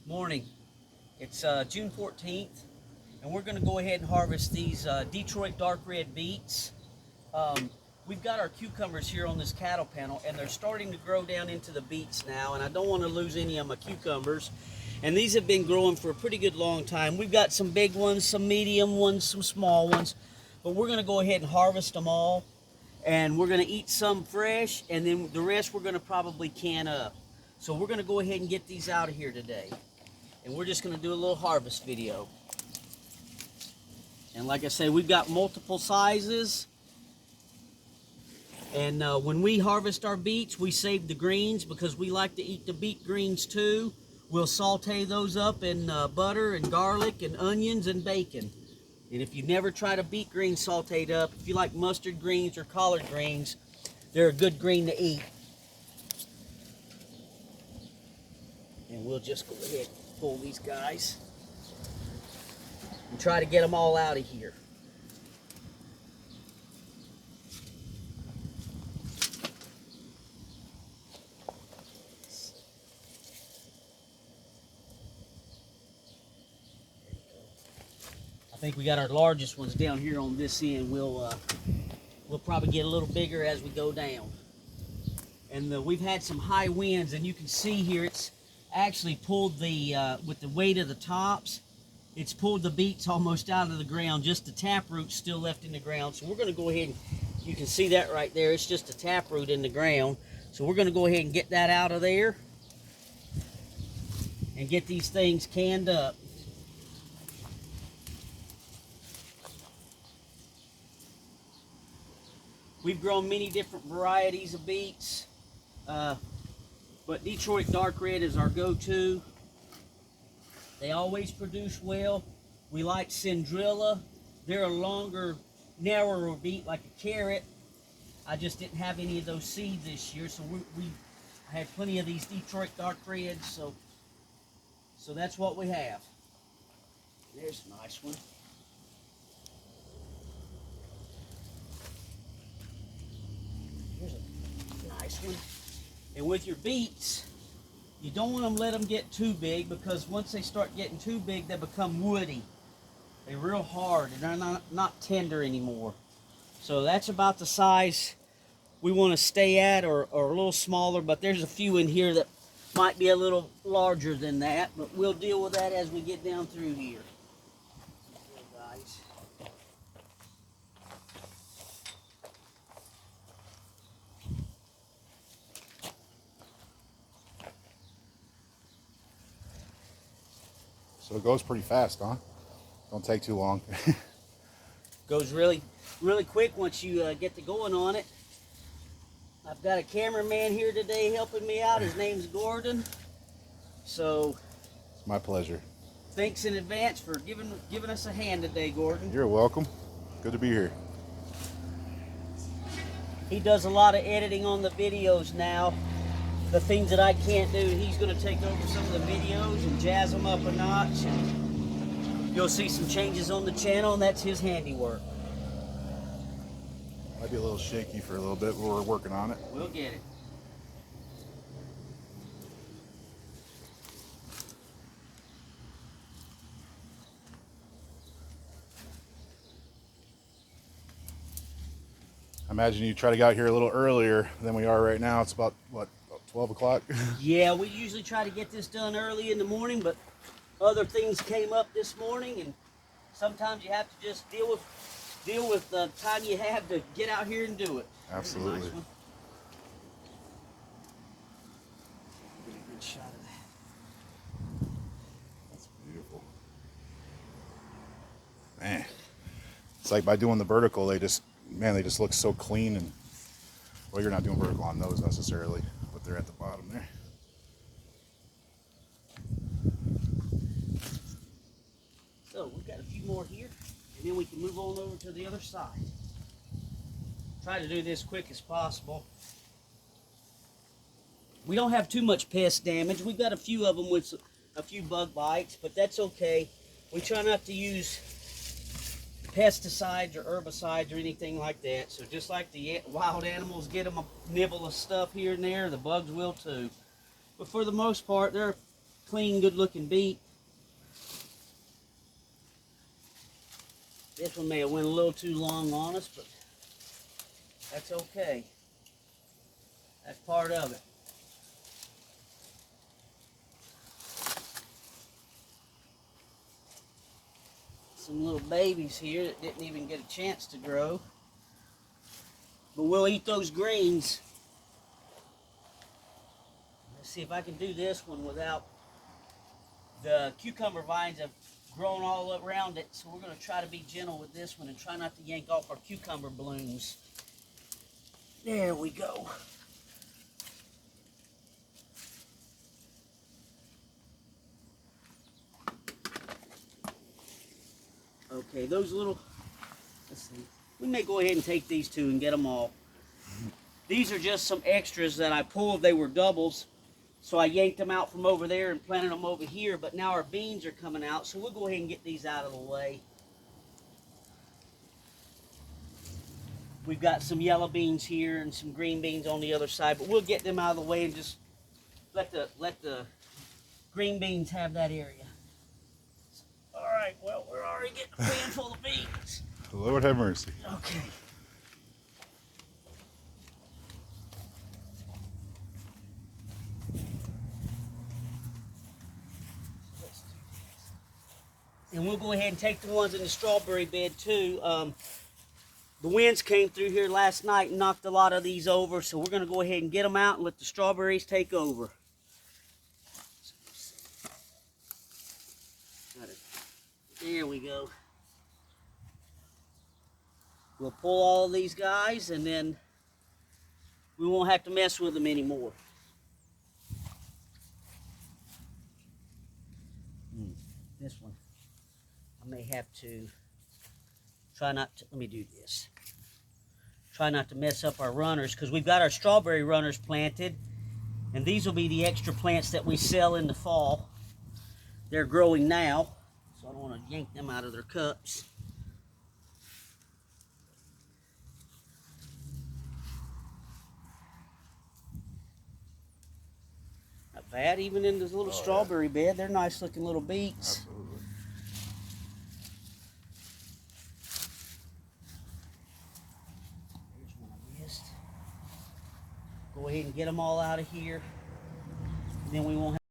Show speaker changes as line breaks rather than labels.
Morning. It's June 14th, and we're going to go ahead and harvest these Detroit Dark Red Beets. We've got our cucumbers here on this cattle panel, and they're starting to grow down into the beets now, and I don't want to lose any of my cucumbers. And these have been growing for a pretty good long time. We've got some big ones, some medium ones, some small ones, but we're going to go ahead and harvest them all, and we're going to eat some fresh, and then the rest we're going to probably can up. So we're going to go ahead and get these out of here today. And we're just going to do a little harvest video. And like I say, we've got multiple sizes. And when we harvest our beets, we save the greens because we like to eat the beet greens too. We'll saute those up in butter and garlic and onions and bacon. And if you've never tried a beet green sauteed up, if you like mustard greens or collard greens, they're a good green to eat. And we'll just go ahead and pull these guys and try to get them all out of here. I think we got our largest ones down here on this end. We'll probably get a little bigger as we go down. And we've had some high winds, and you can see here it's actually pulled the with the weight of the tops, it's pulled the beets almost out of the ground. Just the tap root's still left in the ground. So we're going to go ahead and, you can see that right there, it's just a tap root in the ground. So we're going to go ahead and get that out of there and get these things canned up. We've grown many different varieties of beets, but Detroit Dark Red is our go-to. They always produce well. We like Cindrilla. They're a longer, narrower beet like a carrot. I just didn't have any of those seeds this year, so we had plenty of these Detroit Dark Reds, so that's what we have. There's a nice one. Here's a nice one. And with your beets, you don't want to let them get too big, because once they start getting too big, they become woody. They're real hard and they're not tender anymore. So that's about the size we want to stay at, or a little smaller, but there's a few in here that might be a little larger than that, but we'll deal with that as we get down through here. Here, guys.
So it goes pretty fast, huh? Don't take too long.
Goes really quick once you get to going on it. I've got a cameraman here today helping me out. His name's Gordon. So
It's my pleasure.
thanks in advance for giving us a hand today, Gordon.
You're welcome. Good to be here.
He does a lot of editing on the videos now. The things that I can't do, he's going to take over some of the videos and jazz them up a notch. And you'll see some changes on the channel, and that's his handiwork.
Might be a little shaky for a little bit, but we're working on it.
We'll get it.
I imagine you try to get out here a little earlier than we are right now. It's about, what, 12 o'clock?
Yeah, we usually try to get this done early in the morning, but other things came up this morning, and sometimes you have to just deal with the time you have to get out here and do it.
Absolutely.
Nice one. Get a good shot of that.
That's beautiful. Man. It's like by doing the vertical, they just look so clean. And well, you're not doing vertical on those necessarily, but they're at the bottom there.
So we've got a few more here, and then we can move on over to the other side. Try to do this quick as possible. We don't have too much pest damage. We've got a few of them with a few bug bites, but that's okay. We try not to use pesticides or herbicides or anything like that. So just like the wild animals get them a nibble of stuff here and there, the bugs will too. But for the most part, they're clean, good-looking beet. This one may have went a little too long on us, but that's okay. That's part of it. Some little babies here that didn't even get a chance to grow. But we'll eat those greens. Let's see if I can do this one without the cucumber vines have grown all around it. So we're going to try to be gentle with this one and try not to yank off our cucumber blooms. There we go. Okay, those little, let's see, we may go ahead and take these two and get them all. These are just some extras that I pulled. They were doubles, so I yanked them out from over there and planted them over here, but now our beans are coming out, so we'll go ahead and get these out of the way. We've got some yellow beans here and some green beans on the other side, but we'll get them out of the way and just let the green beans have that area. All right, well, we're already getting a pan full of beans.
Lord have mercy.
Okay. And we'll go ahead and take the ones in the strawberry bed too. The winds came through here last night and knocked a lot of these over, so we're going to go ahead and get them out and let the strawberries take over. Got it. There we go. We'll pull all of these guys and then we won't have to mess with them anymore. This one, I may have to try not to, let me do this. Try not to mess up our runners because we've got our strawberry runners planted and these will be the extra plants that we sell in the fall. They're growing now, so I don't want to yank them out of their cups. Not bad, even in this little strawberry bed. They're nice looking little beets.
Absolutely.
Here's one I missed. Go ahead and get them all out of here. And then we won't have